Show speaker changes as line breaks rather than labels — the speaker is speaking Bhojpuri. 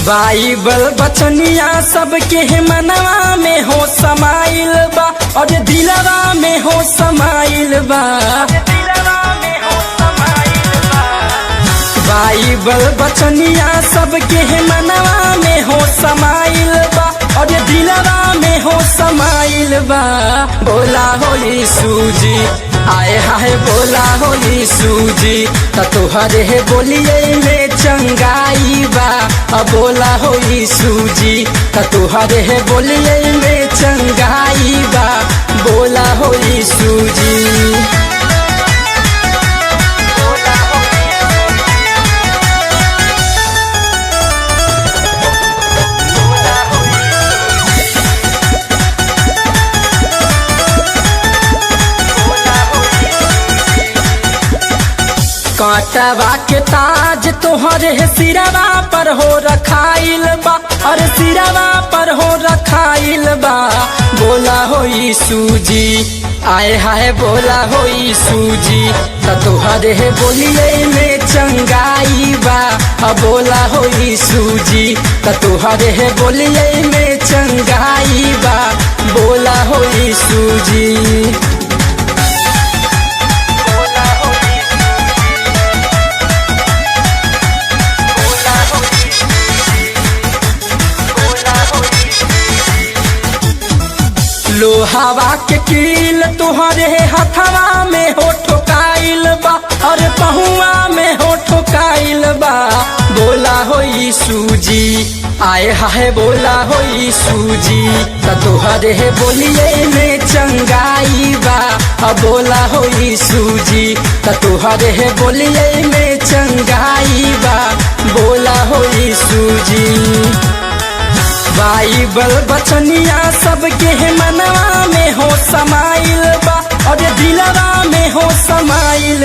बाइबल बचनिया सबके मनवा में हो समाइल बा और दिलवा में हो समाइल बा। बाइबल बचनिया सबके मनवा में हो समाइल बा और दिलवा में हो समाइल बा। बोला हो यीशु जी आए हाय बोला हो यीशु जी तुहरे है बोलिए में चंगाई बा। बोला हो यीशु जी तुहरे है बोलिए में चंगाई बा। बोला हो यीशु जी। कांटवा के ताज तोहरे सिरवा पर हो रखाइल बा और सिरवा पर हो रखाइल बा। बोला हो यीशु जी आए हाय बोला हो यीशु जी तोहरे बोलिए में चंगाई बा। बोला हो यीशु जी तोहरे बोलिए में चंगाई बा। बोला हो यीशु जी। लोहावा के कील तुहरे हथवा में हो ठोकाइल बा और पहुआ में हो ठोकाइल बा। बोला हो यीशु जी आए हाय बोला हो यीशु जी तुहरे बोलिए में चंगाई बा। बोला हो यीशु जी तुहरे बोलिए में चंगाई बा। बोला हो यीशु जी। बाइबल बचनिया सबके मनवा में हो समाइल बा और दिलवा में हो समाइल